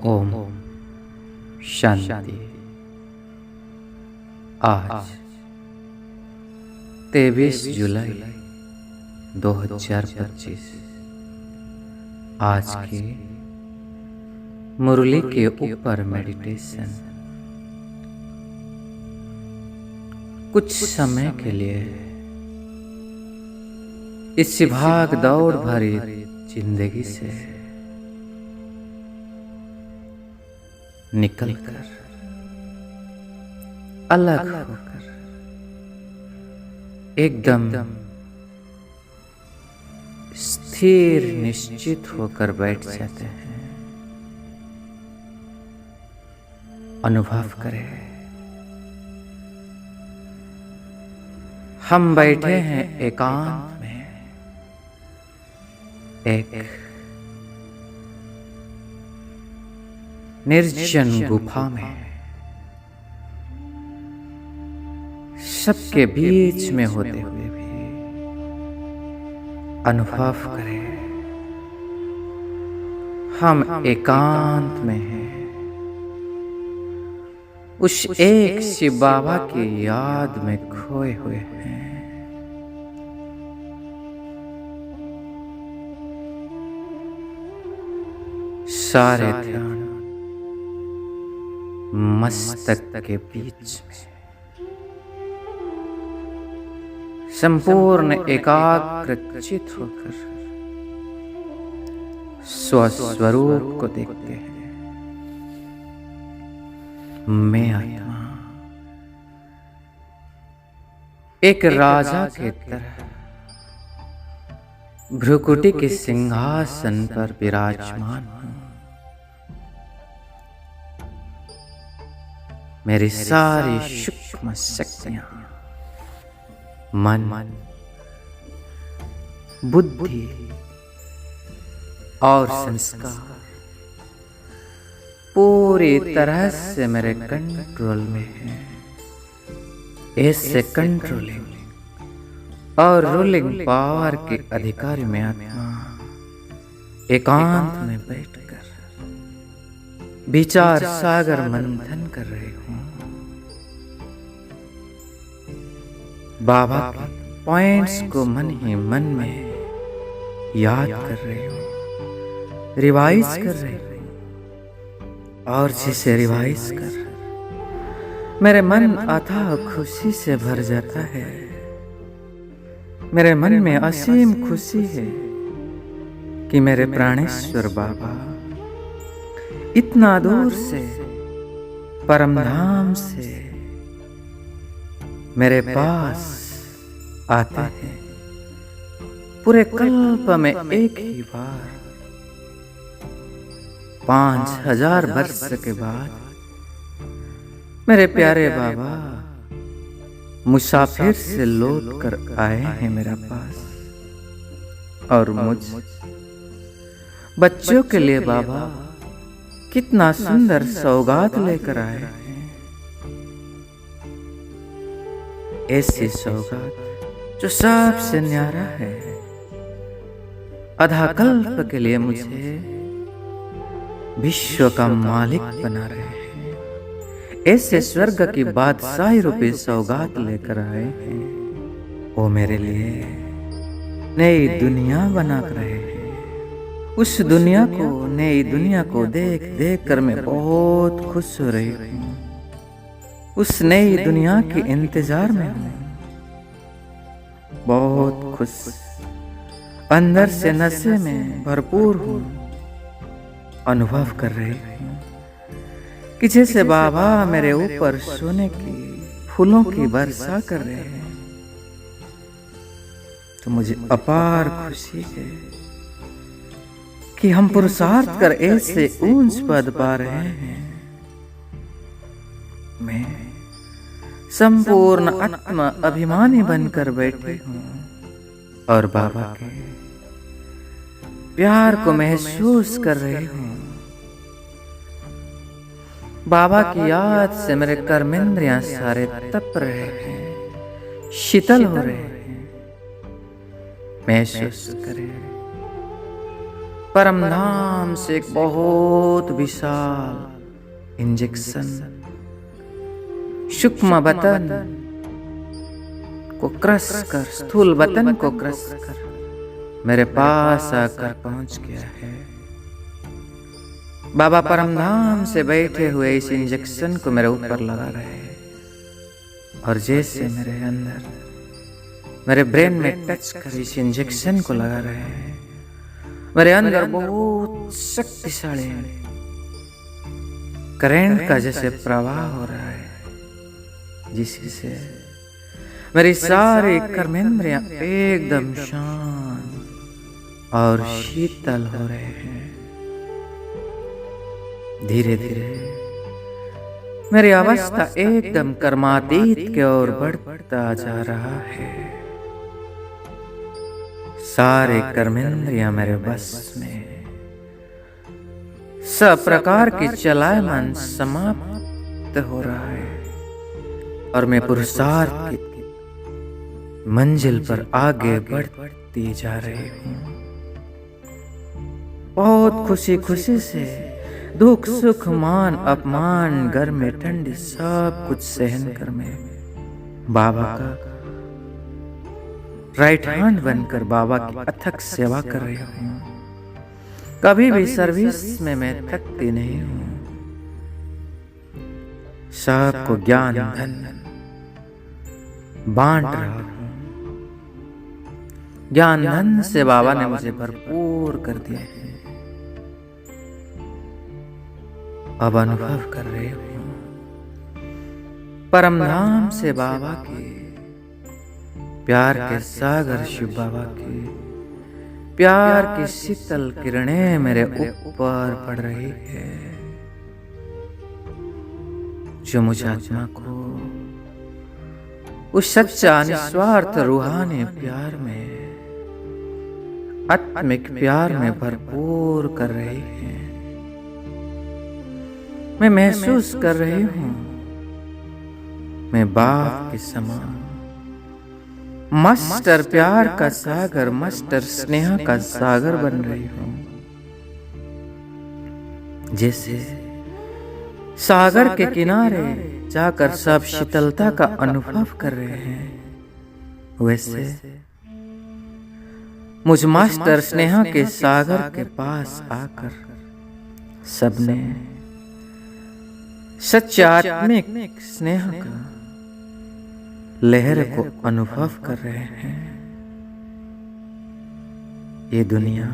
ओम शांति। आज 23 जुलाई 2025 आज की मुरली के ऊपर मेडिटेशन। कुछ समय के लिए इस भाग दौड़ भरी जिंदगी से निकलकर अलग होकर एकदम स्थिर निश्चित होकर बैठ जाते हैं। अनुभव करें, हम बैठे हैं एकांत में, एक निर्जन गुफा में, सबके बीच में होते हुए भी अनुभव करें हम एकांत में हैं। उस एक शिव बाबा की याद में खोए हुए हैं। सारे ध्यान मस्तक के बीच में संपूर्ण एकाग्रचित होकर स्वस्वरूप को देखते हैं। मैं आत्मा एक राजा के तरह भ्रुकुटी के सिंहासन पर विराजमान हूं। मेरी सारी सूक्ष्म शक्तियां, मन, बुद्धि और संस्कार पूरी तरह से मेरे कंट्रोल में है। ऐसे कंट्रोलिंग और रूलिंग पावर के अधिकारी में आत्मा एकांत में बैठकर विचार सागर मंथन कर रहे हूं। बाबा के पॉइंट्स को मन ही मन में याद कर रहे हूं, रिवाइज कर रहे हूं। और जिसे रिवाइज कर मेरे मन अथाह खुशी से भर जाता है। मेरे मन में असीम खुशी है कि मेरे प्राणेश्वर बाबा इतना दूर से, परम धाम से मेरे पास आते हैं। पूरे कल्प में एक ही बार, 5000 वर्ष के बाद मेरे प्यारे बाबा मुसाफिर से लौट कर आए हैं मेरे पास। और मुझ बच्चों के लिए बाबा कितना सुंदर सौगात लेकर आए हैं। ऐसी सौगात जो सबसे न्यारा है। आधा कल्प के लिए मुझे विश्व का मालिक बना रहे हैं। ऐसे स्वर्ग की बादशाही रूपी सौगात लेकर आए हैं। वो मेरे लिए नई दुनिया बना रहे हैं। उस दुनिया को, नई दुनिया को देख देख कर मैं बहुत खुश हो रही हूँ। उस नई दुनिया के इंतजार में हूँ, बहुत खुश, अंदर से नशे में भरपूर हूँ। अनुभव कर रही हूँ कि जैसे बाबा मेरे ऊपर सोने की फूलों की वर्षा कर रहे हैं। तो मुझे अपार खुशी है कि हम पुरुषार्थ कर ऐसे ऊंच पद पा रहे हैं। मैं संपूर्ण आत्मा अभिमानी बनकर बैठी हूँ और बाबा के प्यार को महसूस कर रही हूँ। बाबा की याद से मेरे कर्मेंद्रियां सारे तप रहे हैं, शीतल हो रहे हैं। महसूस करें परम धाम से एक बहुत विशाल इंजेक्शन सूक्ष्म बतन को क्रश कर, स्थूल बतन को क्रश कर मेरे पास आकर पहुंच गया है। बाबा परम धाम से बैठे हुए इस इंजेक्शन को मेरे ऊपर लगा रहे हैं और जैसे मेरे अंदर, मेरे ब्रेन में टच कर इस इंजेक्शन को लगा रहे हैं, मेरे अंदर बहुत शक्तिशाली करंट का जैसे प्रवाह हो रहा है, जिससे से मेरी सारी कर्मेंद्रियां एकदम शांत और शीतल हो रहे हैं। धीरे धीरे मेरी अवस्था एकदम कर्मातीत की ओर बढ़ता जा रहा है। सारे कर्मेंद्रियां मेरे बस में, सब प्रकार की चलायमान समाप्त हो रहा है और मैं पुरुषार्थ की मंजिल पर आगे बढ़ती जा रही हूँ। बहुत खुशी खुशी से दुख सुख मान अपमान गर्मी ठंडी सब कुछ सहन कर मैं बाबा का राइट हैंड बनकर बाबा की अथक सेवा कर रही हूँ। कभी भी सर्विस में मैं थकती नहीं हूँ। सबको ज्ञान धन बांट रहा हूँ। ज्ञान धन से बाबा ने मुझे भरपूर कर दिया है। अब अनुभव कर रही हूँ परम धाम से बाबा के प्यार के सागर, शिव बाबा के प्यार की शीतल किरणें मेरे ऊपर पड़ रही है, जो मुझे आत्मा को उस सच्चा निस्वार्थ रूहानी प्यार में, आत्मिक प्यार में भरपूर कर रही है। मैं महसूस कर रही हूं मैं बाप के समान मास्टर प्यार का सागर, मास्टर स्नेह का सागर बन रही हूं। जैसे सागर के किनारे जाकर सब शीतलता का अनुभव कर रहे हैं, वैसे मुझ मास्टर स्नेह के सागर के पास आकर सबने सच्चात्मिक स्नेह का लहर को अनुभव कर रहे हैं। ये दुनिया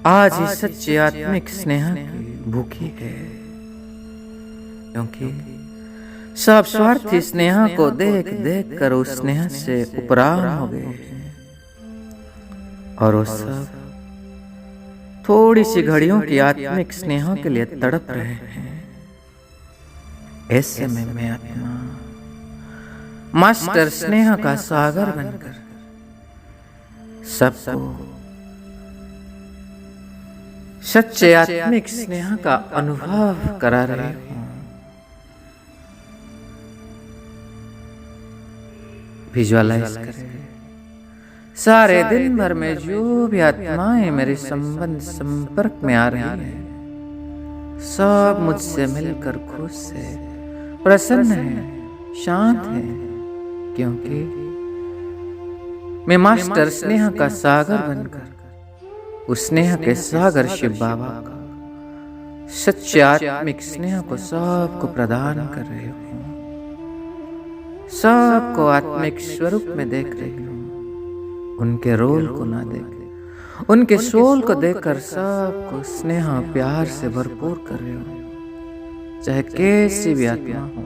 आज इस सच्चे आत्मिक स्नेह की भूखी है, क्योंकि सब स्वार्थी स्नेह को देख देख कर उस स्नेह से उपराम हो गए हैं और वो सब थोड़ी सी घड़ियों की आत्मिक स्नेह के लिए तड़प रहे हैं। ऐसे में मैं आत्मा मास्टर स्नेह का सागर बनकर सबको सच्चे आत्मिक स्नेह का अनुभव करा रही हूं। विजुअलाइज करें, सारे दिन भर में जो भी आत्माएं मेरे संपर्क में आ रही हैं, सब मुझसे मिलकर खुश है, प्रसन्न है, शांत है, क्योंकि मैं मास्टर स्नेह का सागर बनकर उस स्नेह के सागर शिव बाबा का सच्चे आत्मिक स्नेह को सबको प्रदान कर रही हूँ। सबको आत्मिक स्वरूप में देख रही हूँ, उनके रोल को ना देख, उनके सोल को देखकर सबको स्नेह प्यार से भरपूर कर रही हूँ। चाहे कैसी भी आत्मा हो,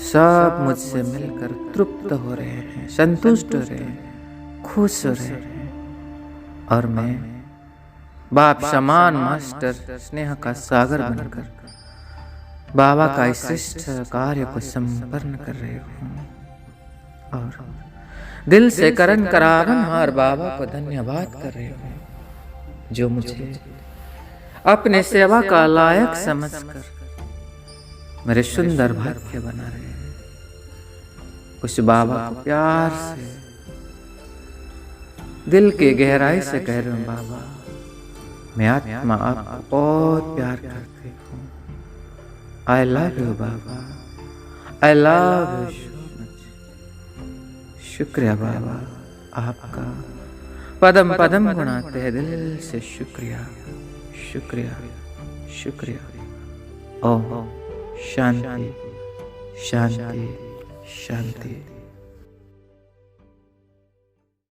सब मुझसे मिलकर तृप्त हो रहे हैं, संतुष्ट हो रहे हैं, खुश हो रहे हैं और मैं बाप समान मास्टर स्नेह का सागर बनकर बाबा का श्रेष्ठ कार्य को संपन्न कर रहे हूँ और दिल से करण करावन हार बाबा को धन्यवाद कर रहे हूँ, जो मुझे अपने सेवा का लायक समझकर मेरे सुंदर भाग्य बना रहे हैं। उस बाबा को प्यार से दिल के गहराई से कह रहा हूँ बाबा, मैं आत्मा आपको बहुत प्यार करती हूँ। I love you Baba, I love you so much. शुक्रिया बाबा आपका, पदम पदम गुनाते हैं दिल से शुक्रिया शुक्रिया शुक्रिया। ओम शांति शांति शांति।